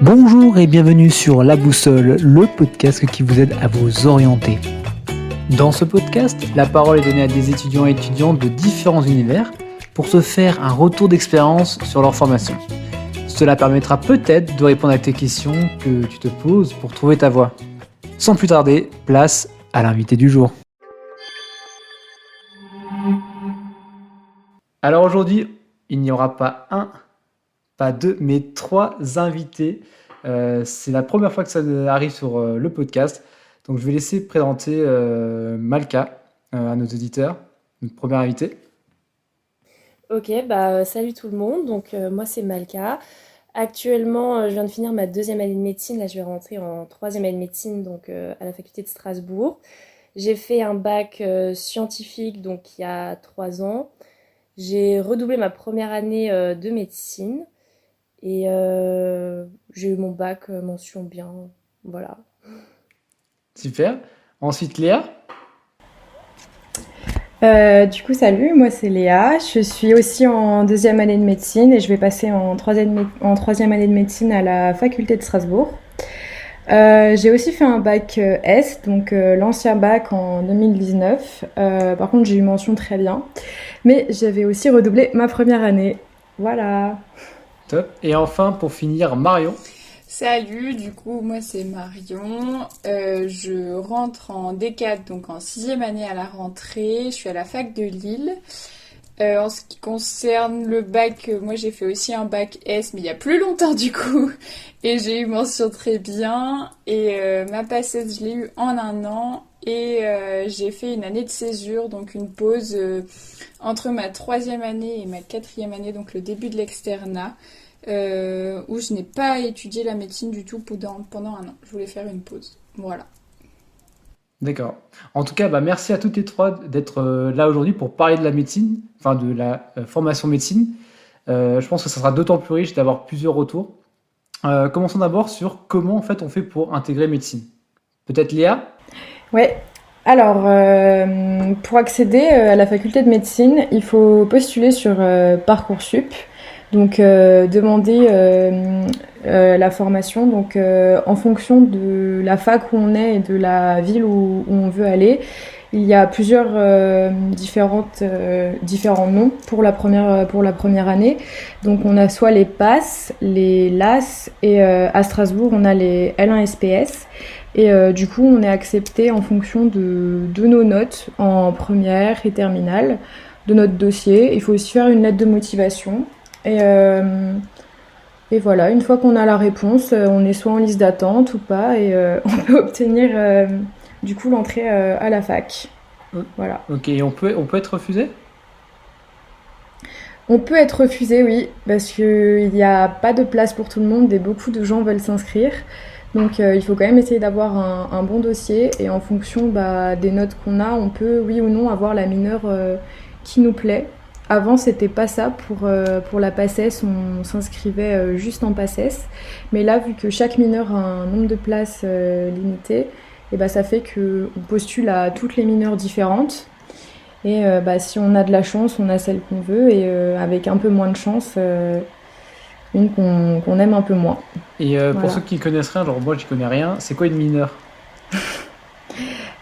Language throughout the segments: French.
Bonjour et bienvenue sur La Boussole, le podcast qui vous aide à vous orienter. Dans ce podcast, la parole est donnée à des étudiants et étudiantes de différents univers pour se faire un retour d'expérience sur leur formation. Cela permettra peut-être de répondre à tes questions que tu te poses pour trouver ta voie. Sans plus tarder, place à l'invité du jour. Alors aujourd'hui, il n'y aura pas un, pas deux, mais trois invités. C'est la première fois que ça arrive sur le podcast. Donc je vais laisser présenter Malka à nos auditeurs, notre première invitée. Ok, salut tout le monde. Donc moi c'est Malka. Actuellement, je viens de finir ma deuxième année de médecine. Là, je vais rentrer en troisième année de médecine, donc à la faculté de Strasbourg. J'ai fait un bac scientifique, donc il y a 3 ans. J'ai redoublé ma première année de médecine et j'ai eu mon bac mention bien. Voilà. Super. Ensuite Léa. Salut, moi c'est Léa. Je suis aussi en deuxième année de médecine et je vais passer en troisième année de médecine à la faculté de Strasbourg. J'ai aussi fait un bac S, donc l'ancien bac en 2019. Par contre, j'ai eu mention très bien, mais j'avais aussi redoublé ma première année. Voilà. Top. Et enfin, pour finir, Marion. Salut, du coup, moi c'est Marion. Je rentre en D4, donc en sixième année à la rentrée. Je suis à la fac de Lille. En ce qui concerne le bac, moi j'ai fait aussi un bac S, mais il y a plus longtemps du coup. Et j'ai eu mention très bien. Et ma PACES, je l'ai eu en 1 an. Et j'ai fait une année de césure, donc une pause entre ma troisième année et ma quatrième année, donc le début de l'externat. Où je n'ai pas étudié la médecine du tout pendant 1 an. Je voulais faire une pause. Voilà. D'accord. En tout cas, merci à toutes les trois d'être là aujourd'hui pour parler de la médecine, enfin de la formation médecine. Je pense que ça sera d'autant plus riche d'avoir plusieurs retours. Commençons d'abord sur comment en fait on fait pour intégrer médecine. Peut-être Léa? Ouais. Alors, pour accéder à la faculté de médecine, il faut postuler sur Parcoursup. Donc, demander la formation. Donc, en fonction de la fac où on est et de la ville où on veut aller, il y a plusieurs différents noms pour la première année. Donc, on a soit les PASS, les LAS et à Strasbourg, on a les L1 SPS. Et du coup, on est accepté en fonction de nos notes en première et terminale, de notre dossier. Il faut aussi faire une lettre de motivation. Et voilà, une fois qu'on a la réponse, on est soit en liste d'attente ou pas, et on peut obtenir du coup l'entrée à la fac. Voilà. Ok, on peut être refusé? On peut être refusé, oui, parce qu'il n'y a pas de place pour tout le monde et beaucoup de gens veulent s'inscrire. Donc il faut quand même essayer d'avoir un bon dossier et en fonction des notes qu'on a, on peut oui ou non avoir la mineure qui nous plaît. Avant, c'était pas ça. Pour la PACES, on s'inscrivait juste en PACES. Mais là, vu que chaque mineur a un nombre de places limité, et ça fait qu'on postule à toutes les mineures différentes. Et si on a de la chance, on a celle qu'on veut. Et avec un peu moins de chance, une qu'on aime un peu moins. Et Voilà. pour ceux qui connaissent rien, genre moi j'y connais rien, c'est quoi une mineure?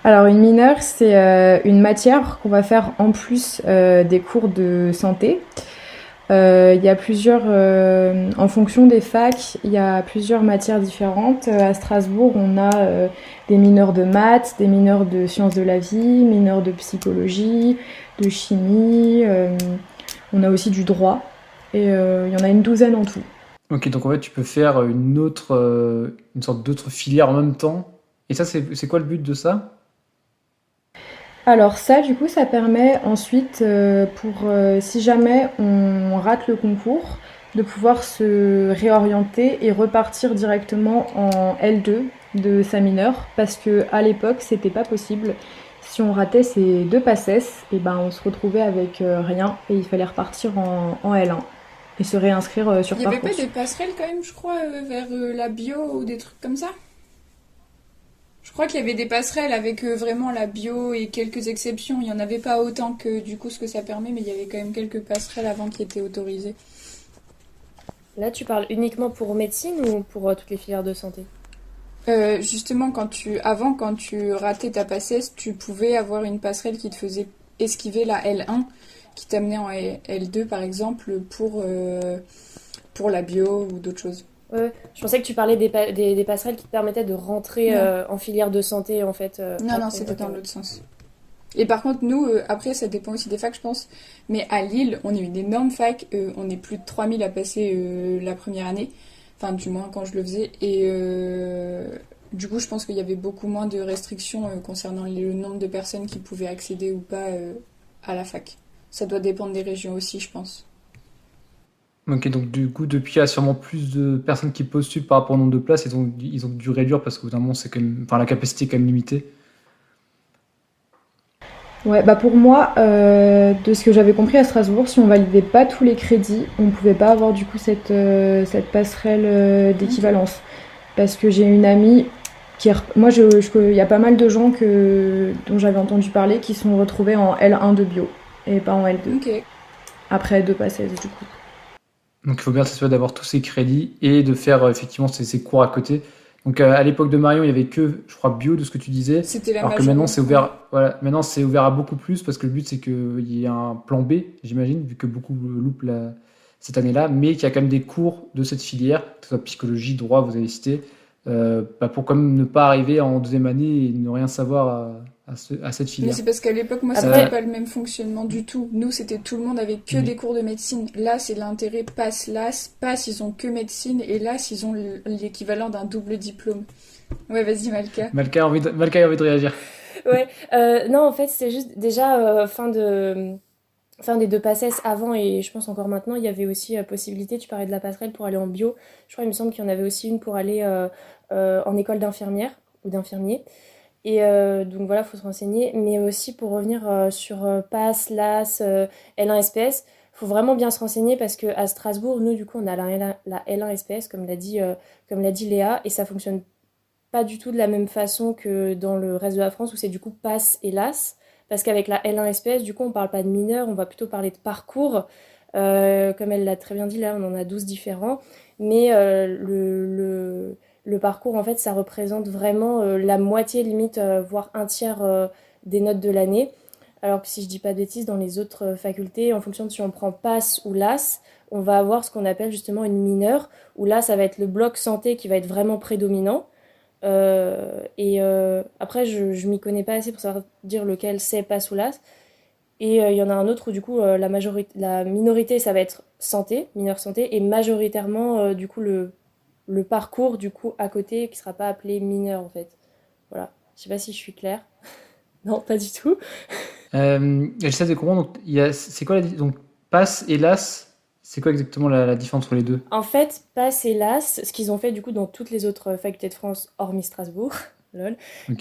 Alors une mineure, c'est une matière qu'on va faire en plus des cours de santé. Il y a en fonction des facs, il y a plusieurs matières différentes. À Strasbourg, on a des mineurs de maths, des mineurs de sciences de la vie, mineurs de psychologie, de chimie. On a aussi du droit et il y en a une douzaine en tout. Ok, donc en fait tu peux faire une sorte d'autre filière en même temps. Et ça, c'est quoi le but de ça? Alors ça, du coup, ça permet ensuite, si jamais on rate le concours, de pouvoir se réorienter et repartir directement en L2 de sa mineure, parce que à l'époque, c'était pas possible. Si on ratait ces deux PACES, on se retrouvait avec rien et il fallait repartir en L1 et se réinscrire sur Il n'y avait pas Parcoursup. des passerelles quand même, je crois, vers la bio ou des trucs comme ça? Je crois qu'il y avait des passerelles avec vraiment la bio et quelques exceptions. Il n'y en avait pas autant que du coup ce que ça permet, mais il y avait quand même quelques passerelles avant qui étaient autorisées. Là, tu parles uniquement pour médecine ou pour toutes les filières de santé? Justement, quand tu ratais ta PACES, tu pouvais avoir une passerelle qui te faisait esquiver la L1, qui t'amenait en L2 par exemple pour la bio ou d'autres choses. Ouais, je pensais que tu parlais des passerelles qui te permettaient de rentrer Non, en filière de santé, en fait, non, après. c'était Ok, dans ouais. l'autre sens. Et par contre, nous, après, ça dépend aussi des facs, je pense. Mais à Lille, on est une énorme fac. On est plus de 3000 à passer la première année. Enfin, du moins quand je le faisais. Et du coup, je pense qu'il y avait beaucoup moins de restrictions concernant le nombre de personnes qui pouvaient accéder ou pas à la fac. Ça doit dépendre des régions aussi, je pense. Ok, donc du coup, depuis, il y a sûrement plus de personnes qui postulent par rapport au nombre de places. Ils ont dû réduire parce qu'au bout d'un moment, c'est quand même, enfin, la capacité est quand même limitée. Ouais, bah pour moi, de ce que j'avais compris à Strasbourg, si on validait pas tous les crédits, on pouvait pas avoir du coup cette passerelle Ok. d'équivalence. Parce que j'ai une amie moi, il y a pas mal de gens dont j'avais entendu parler qui sont retrouvés en L1 de bio et pas en L2. Ok. Après deux passés du coup. Donc il faut bien s'assurer d'avoir tous ces crédits et de faire effectivement ces cours à côté. Donc à l'époque de Marion, il y avait que, je crois, bio de ce que tu disais, C'était la alors que maintenant majorité. c'est Ouais. ouvert, voilà, maintenant c'est ouvert à beaucoup plus parce que le but c'est qu'il y ait un plan B, j'imagine, vu que beaucoup loupent cette année-là, mais qu'il y a quand même des cours de cette filière, que ce soit psychologie, droit, vous avez cité, bah, pour quand même ne pas arriver en deuxième année et ne rien savoir à cette Mais filière. c'est parce qu'à l'époque, moi, c'était Euh, Après, pas le même fonctionnement du tout. Nous, c'était tout le monde avait que oui. des cours de médecine. Là, c'est l'intérêt PASS, LAS. PASS, ils ont que médecine et LAS, ils ont l'équivalent d'un double diplôme. Ouais, vas-y, Malka. Malka a envie de réagir. ouais, non, en fait, c'était juste déjà fin des deux PACES avant et je pense encore maintenant, il y avait aussi possibilité, tu parlais de la passerelle pour aller en bio. Je crois, il me semble qu'il y en avait aussi une pour aller en école d'infirmière ou d'infirmier. Et donc voilà, il faut se renseigner. Mais aussi pour revenir sur PASS, LAS, L1 SPS, il faut vraiment bien se renseigner parce qu'à Strasbourg, nous, du coup, on a la L1 SPS, comme l'a dit Léa, et ça fonctionne pas du tout de la même façon que dans le reste de la France où c'est du coup PASS et LAS. Parce qu'avec la L1 SPS, du coup, on parle pas de mineurs, on va plutôt parler de parcours. Comme elle l'a très bien dit, là, on en a 12 différents. Mais le parcours, en fait, ça représente vraiment la moitié, limite, voire un tiers des notes de l'année. Alors que si je dis pas de bêtises, dans les autres facultés, en fonction de si on prend PASS ou LAS, on va avoir ce qu'on appelle justement une mineure, où là, ça va être le bloc santé qui va être vraiment prédominant. Après, je m'y connais pas assez pour savoir dire lequel c'est PASS ou LAS. Et il y en a un autre où du coup la minorité ça va être santé, mineur santé, et majoritairement du coup le parcours du coup à côté qui sera pas appelé mineur en fait. Voilà. Je sais pas si je suis claire. Non, pas du tout. J'essaie de comprendre. Donc, c'est quoi donc passe et las, c'est quoi exactement la différence entre les deux? En fait, PASS et LAS, ce qu'ils ont fait du coup dans toutes les autres facultés de France, hormis Strasbourg, lol, Ok.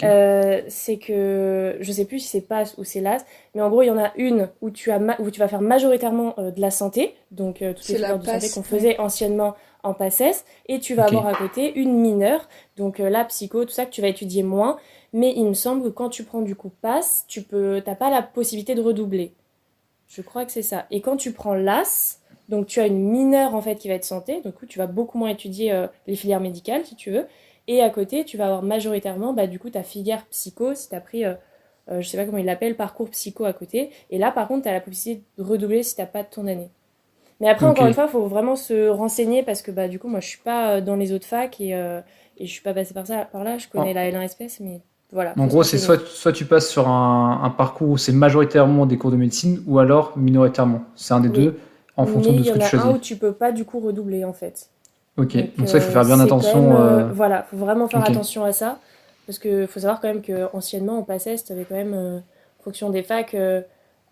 c'est que je sais plus si c'est PASS ou c'est LAS, mais en gros il y en a une où où tu vas faire majoritairement de la santé, donc toutes les C'est la filières de santé qu'on PASS, ouais. faisait anciennement en PACES, et tu vas Ok. avoir à côté une mineure, donc la psycho, tout ça que tu vas étudier moins, mais il me semble que quand tu prends du coup PASS, t'as pas la possibilité de redoubler. Je crois que c'est ça. Et quand tu prends l'AS, donc tu as une mineure en fait qui va être santé, donc tu vas beaucoup moins étudier les filières médicales si tu veux. Et à côté, tu vas avoir majoritairement bah, du coup ta filière psycho si tu as pris, je sais pas comment il l'appelle, parcours psycho à côté. Et là par contre, tu as la possibilité de redoubler si tu n'as pas de ton année. Mais après, Ok. encore une fois, il faut vraiment se renseigner parce que bah, du coup, moi je suis pas dans les autres facs et je suis pas passée par là. Je connais En, la L1 espèce, mais voilà, en faut se gros, c'est renseigner. soit tu passes sur un parcours où c'est majoritairement des cours de médecine ou alors minoritairement. C'est un des Oui. deux en fonction Mais de il y ce que en tu a un choisis. où tu peux pas du coup redoubler en fait. Ok. Donc Donc ça, il faut faire bien c'est quand même attention. voilà, faut vraiment faire Ok. attention à ça parce que faut savoir quand même que anciennement on passait, c'était quand même en fonction des facs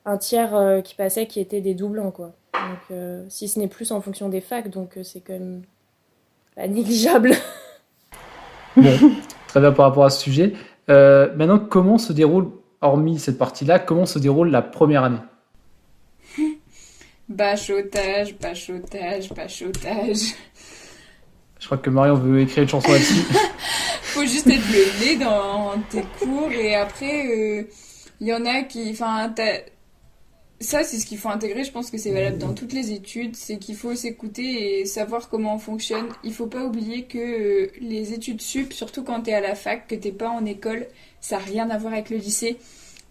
un tiers qui passait qui étaient des doublants quoi. Donc si ce n'est plus en fonction des facs donc c'est quand même pas négligeable. Bon, très bien par rapport à ce sujet. Maintenant, comment se déroule, hormis cette partie-là, comment se déroule la première année? Bachotage, bachotage, bachotage. Je crois que Marion veut écrire une chanson là-dessus. Faut juste être le nez dans tes cours et après, il y en a qui... Enfin, ça, c'est ce qu'il faut intégrer. Je pense que c'est valable dans toutes les études. C'est qu'il faut s'écouter et savoir comment on fonctionne. Il faut pas oublier que les études sup, surtout quand t'es à la fac, que t'es pas en école, ça n'a rien à voir avec le lycée.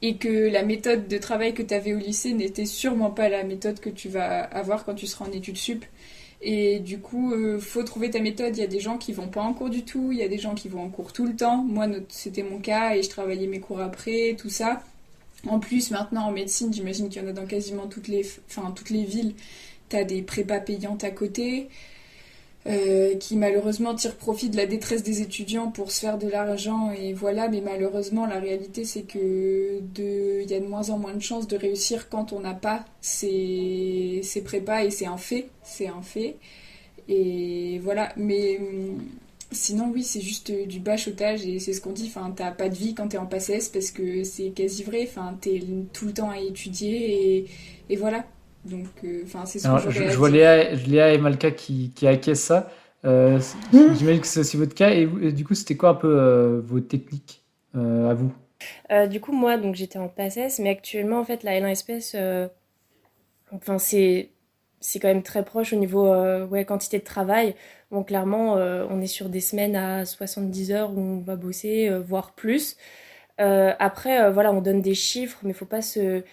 Et que la méthode de travail que t'avais au lycée n'était sûrement pas la méthode que tu vas avoir quand tu seras en études sup. Et du coup, faut trouver ta méthode. Il y a des gens qui vont pas en cours du tout. Il y a des gens qui vont en cours tout le temps. Moi, c'était mon cas et je travaillais mes cours après, tout ça. En plus, maintenant, en médecine, j'imagine qu'il y en a dans quasiment toutes les villes. T'as des prépas payantes à côté, qui malheureusement tirent profit de la détresse des étudiants pour se faire de l'argent, et voilà. Mais malheureusement, la réalité, c'est que il y a de moins en moins de chances de réussir quand on n'a pas ces prépas, et c'est un fait. C'est un fait. Et voilà. Mais sinon, oui, c'est juste du bachotage et c'est ce qu'on dit. Enfin, t'as pas de vie quand t'es en PACES parce que c'est quasi vrai. Enfin, t'es tout le temps à étudier et voilà. Donc, c'est ce que Alors, j'aurais je à vois dire. Léa et Malka qui acquiescent ça. J'imagine que c'est aussi votre cas. Et du coup, c'était quoi un peu vos techniques à vous? Du coup, moi, donc j'étais en PACES, mais actuellement, en fait, la L1 espèce, enfin, c'est quand même très proche au niveau quantité de travail. Bon, clairement, on est sur des semaines à 70 heures où on va bosser, voire plus. Après, voilà, on donne des chiffres, mais faut pas se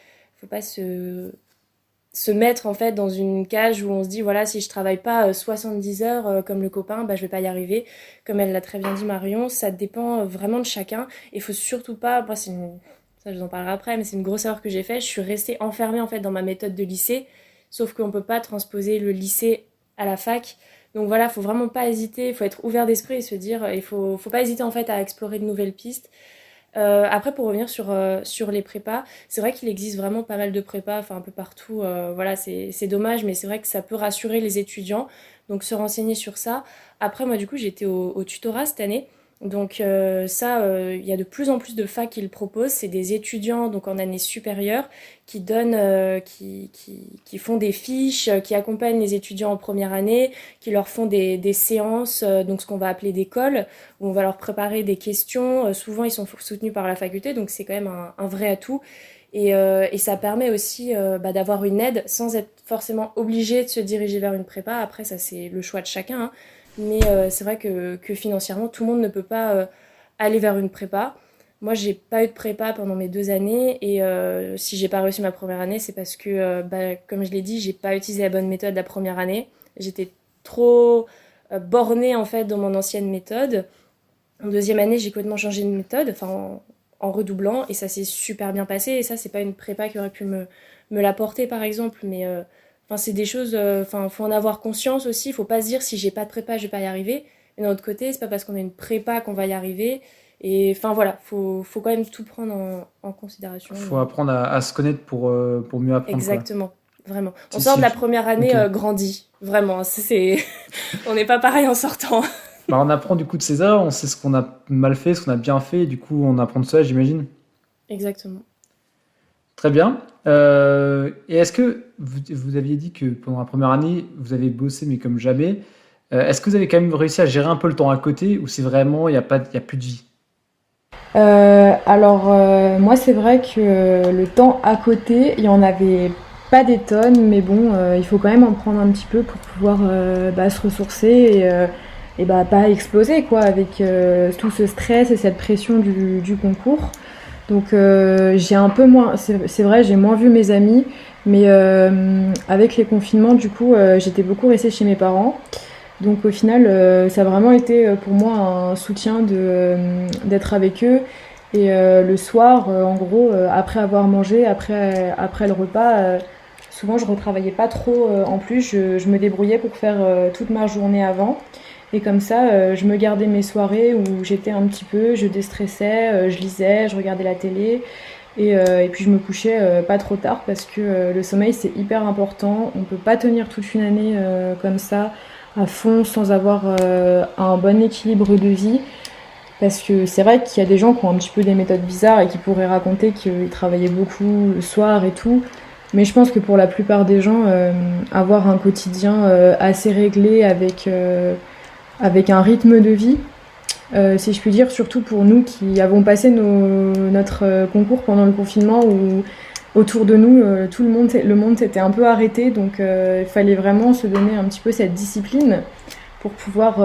mettre en fait dans une cage où on se dit voilà, si je travaille pas 70 heures comme le copain, bah je vais pas y arriver. Comme elle l'a très bien dit Marion, ça dépend vraiment de chacun. Et faut surtout pas, moi ça je vous en parlerai après, mais c'est une grosse erreur que j'ai faite. Je suis restée enfermée en fait dans ma méthode de lycée, sauf qu'on peut pas transposer le lycée à la fac. Donc voilà, faut vraiment pas hésiter, faut être ouvert d'esprit et se dire, il faut pas hésiter en fait à explorer de nouvelles pistes. Après, pour revenir sur les prépas, c'est vrai qu'il existe vraiment pas mal de prépas, enfin un peu partout. Voilà, c'est dommage, mais c'est vrai que ça peut rassurer les étudiants. Donc se renseigner sur ça. Après, moi, du coup, j'étais au tutorat cette année. Donc il y a de plus en plus de facs qui le proposent. C'est des étudiants donc en année supérieure qui donnent, qui font des fiches, qui accompagnent les étudiants en première année, qui leur font des séances, donc ce qu'on va appeler des calls, où on va leur préparer des questions. Souvent, ils sont soutenus par la faculté, donc c'est quand même un vrai atout. Et ça permet aussi d'avoir une aide sans être forcément obligé de se diriger vers une prépa. Après, ça, c'est le choix de chacun, hein. Mais c'est vrai que financièrement, tout le monde ne peut pas aller vers une prépa. Moi, j'ai pas eu de prépa pendant mes 2 années. Et si j'ai pas réussi ma première année, c'est parce que, comme je l'ai dit, j'ai pas utilisé la bonne méthode la première année. J'étais trop bornée en fait dans mon ancienne méthode. En deuxième année, j'ai complètement changé de méthode, enfin en redoublant, et ça s'est super bien passé. Et ça, c'est pas une prépa qui aurait pu me l'apporter, par exemple, mais c'est des choses. Faut en avoir conscience aussi. Faut pas se dire si j'ai pas de prépa, je vais pas y arriver. Mais d'un autre côté, c'est pas parce qu'on a une prépa qu'on va y arriver. Et voilà, faut quand même tout prendre en considération. Faut apprendre à se connaître pour mieux apprendre, quoi. Exactement, vraiment. On Si, sort si, de la première année ok. grandi, vraiment. On n'est pas pareil en sortant. Bah, on apprend du coup de ses erreurs, on sait ce qu'on a mal fait, ce qu'on a bien fait, et du coup on apprend de ça, j'imagine. Exactement. Très bien. Et est-ce que vous aviez dit que pendant la première année, vous avez bossé, mais comme jamais. Est-ce que vous avez quand même réussi à gérer un peu le temps à côté, ou c'est vraiment, il y a plus de vie? Moi c'est vrai que le temps à côté, il y en avait pas des tonnes, mais bon, il faut quand même en prendre un petit peu pour pouvoir se ressourcer et pas exploser quoi avec tout ce stress et cette pression du concours. Donc j'ai un peu moins, c'est vrai, j'ai moins vu mes amis, mais avec les confinements, du coup, j'étais beaucoup restée chez mes parents. Donc au final, ça a vraiment été pour moi un soutien d'être avec eux. Et le soir, en gros, après avoir mangé, après le repas, souvent je retravaillais pas trop en plus. Je me débrouillais pour faire toute ma journée avant. Et comme ça, je me gardais mes soirées où j'étais un petit peu, je déstressais, je lisais, je regardais la télé. Et puis je me couchais pas trop tard parce que le sommeil c'est hyper important. On peut pas tenir toute une année comme ça à fond sans avoir un bon équilibre de vie. Parce que c'est vrai qu'il y a des gens qui ont un petit peu des méthodes bizarres et qui pourraient raconter qu'ils travaillaient beaucoup le soir et tout. Mais je pense que pour la plupart des gens, avoir un quotidien assez réglé avec un rythme de vie, si je puis dire, surtout pour nous qui avons passé notre concours pendant le confinement où autour de nous, le monde s'était un peu arrêté, donc il fallait vraiment se donner un petit peu cette discipline pour pouvoir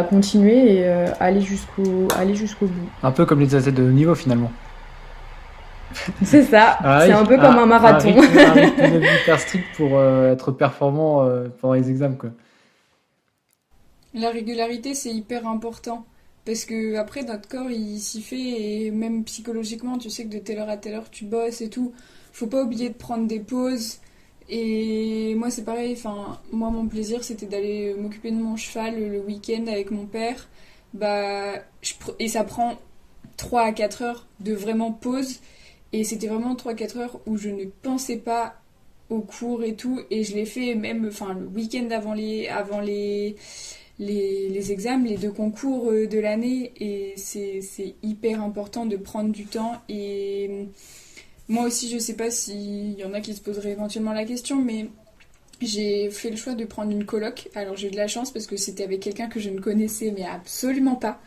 continuer et aller jusqu'au bout. Un peu comme les athlètes de haut niveau finalement. C'est ça, c'est un peu comme un marathon. Un rythme de vie hyper strict pour être performant pendant les examens, quoi. La régularité, c'est hyper important. Parce que après, notre corps, il s'y fait, et même psychologiquement, tu sais que de telle heure à telle heure, tu bosses et tout. Faut pas oublier de prendre des pauses. Et moi, c'est pareil, enfin, moi, mon plaisir, c'était d'aller m'occuper de mon cheval le week-end avec mon père. Et ça prend 3 à 4 heures de vraiment pause. Et c'était vraiment 3 à 4 heures où je ne pensais pas aux cours et tout. Et je l'ai fait même, enfin, le week-end avant les examens, les 2 concours de l'année, et c'est hyper important de prendre du temps. Et moi aussi, je sais pas s'il y en a qui se poseraient éventuellement la question, mais j'ai fait le choix de prendre une coloc. Alors j'ai eu de la chance parce que c'était avec quelqu'un que je ne connaissais mais absolument pas,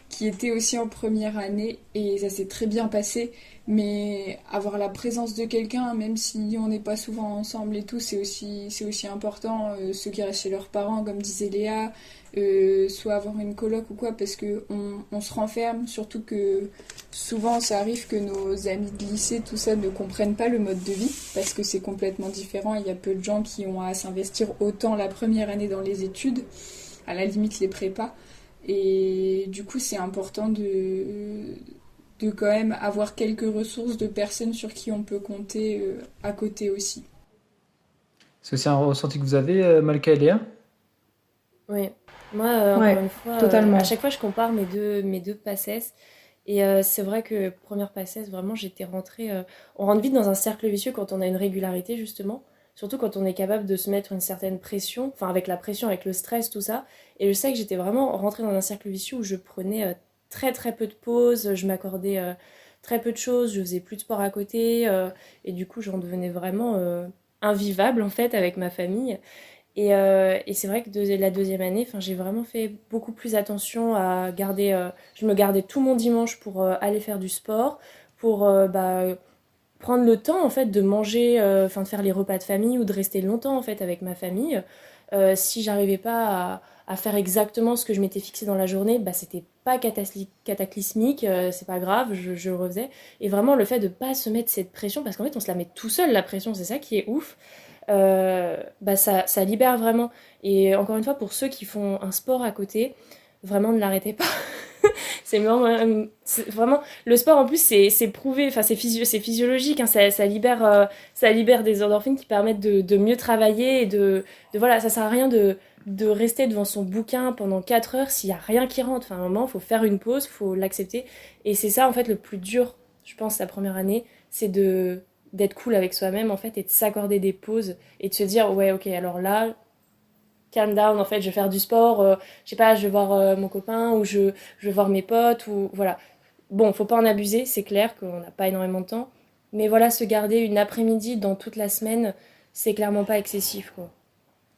qui était aussi en première année, et ça s'est très bien passé. Mais avoir la présence de quelqu'un, même si on n'est pas souvent ensemble et tout, c'est aussi important. Ceux qui restent chez leurs parents, comme disait Léa, soit avoir une coloc ou quoi, parce que on se renferme, surtout que souvent ça arrive que nos amis de lycée, tout ça, ne comprennent pas le mode de vie, parce que c'est complètement différent. Il y a peu de gens qui ont à s'investir autant la première année dans les études, à la limite les prépas, et du coup c'est important de quand même avoir quelques ressources de personnes sur qui on peut compter à côté aussi. C'est aussi un ressenti que vous avez, Malka et Léa? Oui, moi, Ouais, encore une fois, totalement. à chaque fois, je compare mes deux PACES. Et c'est vrai que première PACES, vraiment, j'étais rentrée. On rentre vite dans un cercle vicieux quand on a une régularité, justement. Surtout quand on est capable de se mettre une certaine pression, enfin, avec la pression, avec le stress, tout ça. Et je sais que j'étais vraiment rentrée dans un cercle vicieux où je prenais très très peu de pauses, je m'accordais très peu de choses, je faisais plus de sport à côté. Et du coup, j'en devenais vraiment invivable, en fait, avec ma famille. Et c'est vrai que la deuxième année, j'ai vraiment fait beaucoup plus attention à garder. Je me gardais tout mon dimanche pour aller faire du sport, pour prendre le temps en fait de manger, de faire les repas de famille ou de rester longtemps en fait avec ma famille. Si j'arrivais pas à faire exactement ce que je m'étais fixé dans la journée, c'était pas cataclysmique, c'est pas grave, je le refaisais. Et vraiment le fait de pas se mettre cette pression, parce qu'en fait on se la met tout seul la pression, c'est ça qui est ouf. Ça libère vraiment. Et encore une fois, pour ceux qui font un sport à côté, vraiment ne l'arrêtez pas. C'est vraiment le sport en plus, c'est prouvé, c'est physiologique, hein, ça libère des endorphines qui permettent de mieux travailler et voilà, ça sert à rien de rester devant son bouquin pendant 4 heures s'il y a rien qui rentre. Enfin, à un moment, il faut faire une pause, il faut l'accepter. Et c'est ça en fait le plus dur, je pense, la première année, c'est d'être cool avec soi-même en fait, et de s'accorder des pauses et de se dire ouais, ok, alors là, calm down, en fait, je vais faire du sport, je sais pas, je vais voir mon copain, ou je vais voir mes potes, ou voilà. Bon, faut pas en abuser, c'est clair qu'on n'a pas énormément de temps, mais voilà, se garder une après-midi dans toute la semaine, c'est clairement pas excessif, quoi.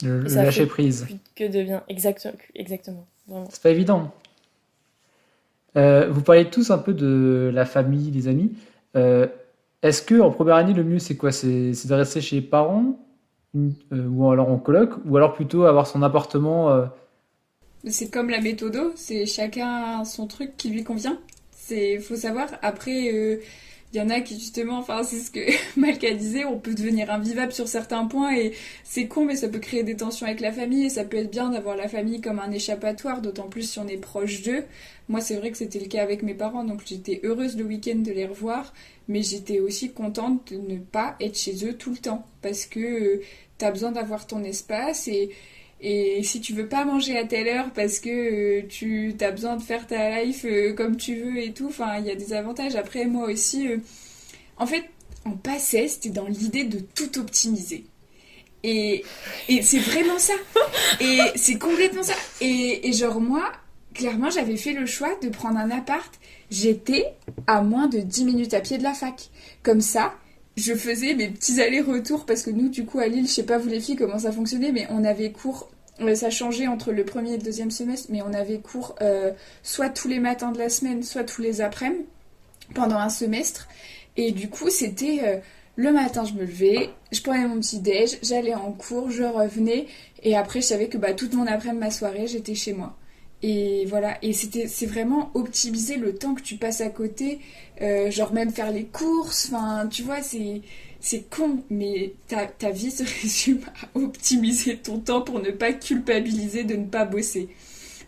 Le Et ça lâcher fait prise. plus que de bien. Exactement, vraiment. C'est pas évident. Vous parlez tous un peu de la famille, des amis. Euh, Est-ce que en première année, le mieux, c'est quoi? C'est de rester chez les parents, ou alors en coloc, ou alors plutôt avoir son appartement C'est comme la méthodo, c'est chacun son truc qui lui convient. Faut savoir. Après, il y en a qui justement, enfin c'est ce que Malka disait, on peut devenir invivable sur certains points, et c'est con, mais ça peut créer des tensions avec la famille, et ça peut être bien d'avoir la famille comme un échappatoire, d'autant plus si on est proche d'eux. Moi, c'est vrai que c'était le cas avec mes parents, donc j'étais heureuse le week-end de les revoir, mais j'étais aussi contente de ne pas être chez eux tout le temps, parce que t'as besoin d'avoir ton espace, et si tu veux pas manger à telle heure parce que tu as besoin de faire ta life comme tu veux et tout, enfin, il y a des avantages. Après, moi aussi, en fait, en passait, c'était dans l'idée de tout optimiser. Et, et c'est vraiment ça. Et c'est complètement ça. Et genre, moi, clairement, j'avais fait le choix de prendre un appart. J'étais à moins de 10 minutes à pied de la fac. Comme ça, je faisais mes petits allers-retours, parce que nous, du coup, à Lille, je sais pas vous les filles comment ça fonctionnait, mais on avait cours, ça changeait entre le premier et le deuxième semestre, mais on avait cours soit tous les matins de la semaine, soit tous les après-midi, pendant un semestre. Et du coup, c'était Le matin, je me levais, je prenais mon petit déj, j'allais en cours, je revenais, et après, je savais que toute mon après-midi, ma soirée, j'étais chez moi. Et voilà, et c'est vraiment optimiser le temps que tu passes à côté, genre même faire les courses, enfin, tu vois, c'est con, mais ta vie se résume à optimiser ton temps pour ne pas culpabiliser de ne pas bosser.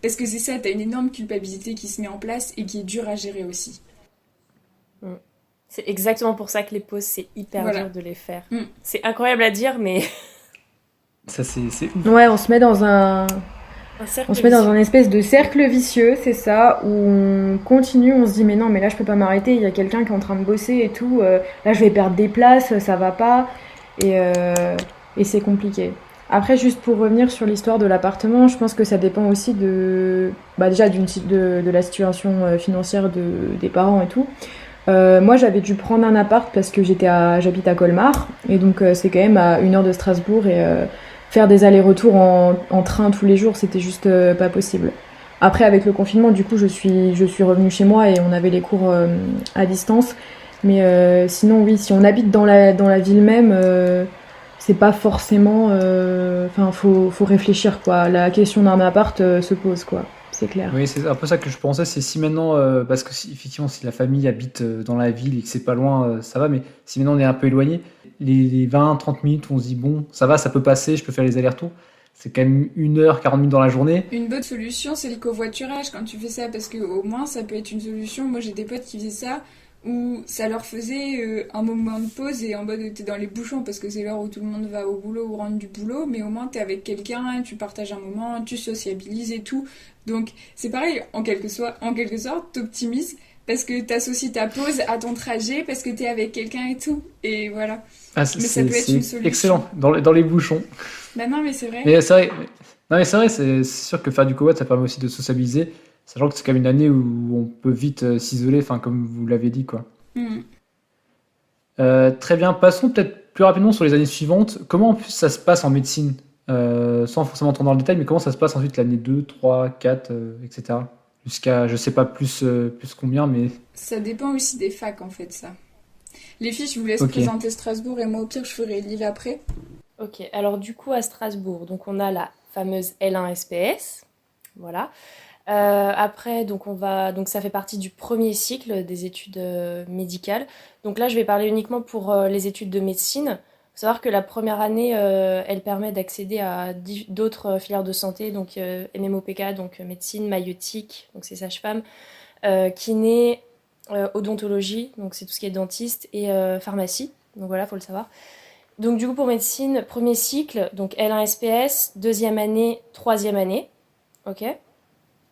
Parce que c'est ça, t'as une énorme culpabilité qui se met en place et qui est dure à gérer aussi. Mm. C'est exactement pour ça que les pauses, c'est hyper Voilà. dur de les faire. Mm. C'est incroyable à dire, mais Ça, c'est ouf. Ouais, on se met dans un cercle On se met dans vicieux. un espèce de cercle vicieux, c'est ça, où on continue, on se dit mais non, mais là je peux pas m'arrêter, il y a quelqu'un qui est en train de bosser et tout, là je vais perdre des places, ça va pas, et c'est compliqué. Après, juste pour revenir sur l'histoire de l'appartement, je pense que ça dépend aussi déjà de la situation financière des parents et tout. Moi, j'avais dû prendre un appart parce que j'habite à Colmar, et donc c'est quand même à 1 heure de Strasbourg, et faire des allers-retours en train tous les jours, c'était juste pas possible. Après, avec le confinement, du coup, je suis revenue chez moi et on avait les cours à distance. Mais sinon, oui, si on habite dans la ville même, c'est pas forcément. Enfin, faut réfléchir, quoi. La question d'un appart se pose, quoi. C'est clair. Oui, c'est un peu ça que je pensais, c'est si maintenant, parce que effectivement, si la famille habite dans la ville et que c'est pas loin, ça va, mais si maintenant on est un peu éloigné, les 20-30 minutes où on se dit, bon, ça va, ça peut passer, je peux faire les allers-retours, c'est quand même 1 heure, 40 minutes dans la journée. Une bonne solution, c'est le covoiturage quand tu fais ça, parce que au moins ça peut être une solution. Moi j'ai des potes qui faisaient ça, où ça leur faisait un moment de pause et en mode t'es dans les bouchons parce que c'est l'heure où tout le monde va au boulot ou rentre du boulot, mais au moins t'es avec quelqu'un, tu partages un moment, tu sociabilises et tout. Donc c'est pareil, en quelque sorte, t'optimises parce que t'associes ta pause à ton trajet, parce que t'es avec quelqu'un et tout. Et voilà. Ah, Mais ça peut être une solution. excellent, dans les bouchons. Bah non, mais c'est vrai. Mais c'est vrai, non, mais c'est vrai, c'est sûr que faire du cowork, ça permet aussi de sociabiliser, sachant que c'est quand même une année où on peut vite s'isoler, enfin, comme vous l'avez dit, quoi. Hmm. Très bien, passons peut-être plus rapidement sur les années suivantes. Comment en plus ça se passe en médecine? Sans forcément entrer dans le détail, mais comment ça se passe ensuite l'année 2, 3, 4, etc. Jusqu'à, je sais pas plus combien, mais Ça dépend aussi des facs en fait, ça. Les filles, je vous laisse ok. présenter Strasbourg et moi au pire je ferai Lille après. Ok, alors du coup à Strasbourg, donc on a la fameuse L1 SPS, voilà. Après, donc ça fait partie du premier cycle des études médicales. Donc là, je vais parler uniquement pour les études de médecine. Faut savoir que la première année, elle permet d'accéder à d'autres filières de santé, donc MMOPK, donc médecine, maïeutique, donc c'est sage-femme, kiné, odontologie, donc c'est tout ce qui est dentiste, et pharmacie. Donc voilà, faut le savoir. Donc du coup pour médecine, premier cycle, donc L1 SPS, deuxième année, troisième année, ok.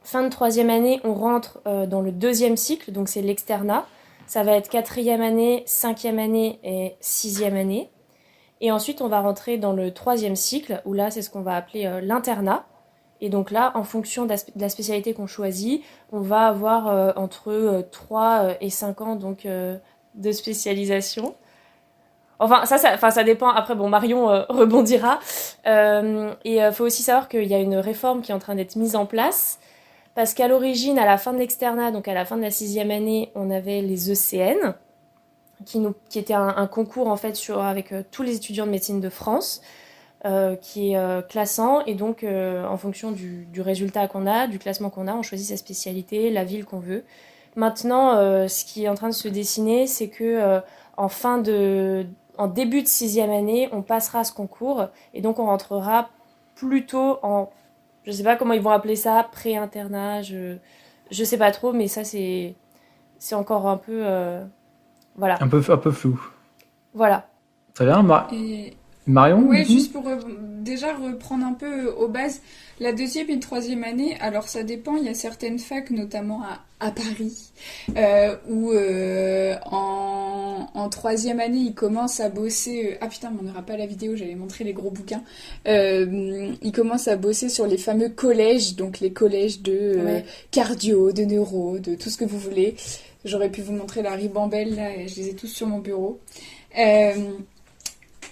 Fin de troisième année, on rentre dans le deuxième cycle, donc c'est l'externat. Ça va être quatrième année, cinquième année et sixième année. Et ensuite, on va rentrer dans le troisième cycle, où là, c'est ce qu'on va appeler l'internat. Et donc là, en fonction de la spécialité qu'on choisit, on va avoir entre 3 et 5 ans donc, de spécialisation. Enfin, ça dépend. Après, bon, Marion rebondira. Et il faut aussi savoir qu'il y a une réforme qui est en train d'être mise en place. Parce qu'à l'origine, à la fin de l'externat, donc à la fin de la sixième année, on avait les ECN, qui était un concours en fait avec tous les étudiants de médecine de France, qui est classant. Et donc, en fonction du résultat qu'on a, du classement qu'on a, on choisit sa spécialité, la ville qu'on veut. Maintenant, ce qui est en train de se dessiner, c'est que en début de sixième année, on passera ce concours et donc on rentrera plutôt en, je sais pas comment ils vont appeler ça, pré-internat, je sais pas trop, mais ça c'est encore un peu, voilà. Un peu flou. Voilà. Très bien, Et Marion, ouais, du coup? juste pour déjà reprendre un peu aux bases, la deuxième et troisième année, alors ça dépend, il y a certaines facs, notamment à Paris, où en troisième année, ils commencent à bosser... ah putain, mais on n'aura pas la vidéo, j'allais montrer les gros bouquins. Ils commencent à bosser sur les fameux collèges, donc les collèges de Ouais. cardio, de neuro, de tout ce que vous voulez. J'aurais pu vous montrer la ribambelle, là, et je les ai tous sur mon bureau.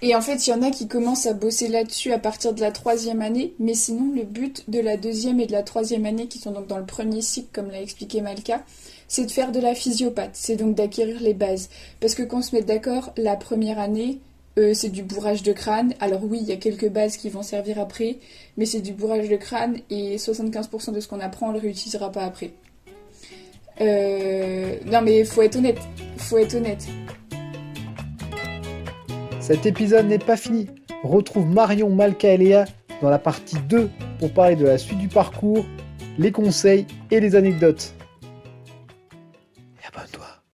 Et en fait, il y en a qui commencent à bosser là-dessus à partir de la 3e année, mais sinon, le but de la 2e et de la 3e année, qui sont donc dans le premier cycle, comme l'a expliqué Malka, c'est de faire de la physiopathe, c'est donc d'acquérir les bases. Parce que qu'on se mette d'accord, la première année, c'est du bourrage de crâne. Alors oui, il y a quelques bases qui vont servir après, mais c'est du bourrage de crâne et 75% de ce qu'on apprend, on ne le réutilisera pas après. Non mais faut être honnête, Cet épisode n'est pas fini. Retrouve Marion, Malka et Léa dans la partie 2 pour parler de la suite du parcours, les conseils et les anecdotes.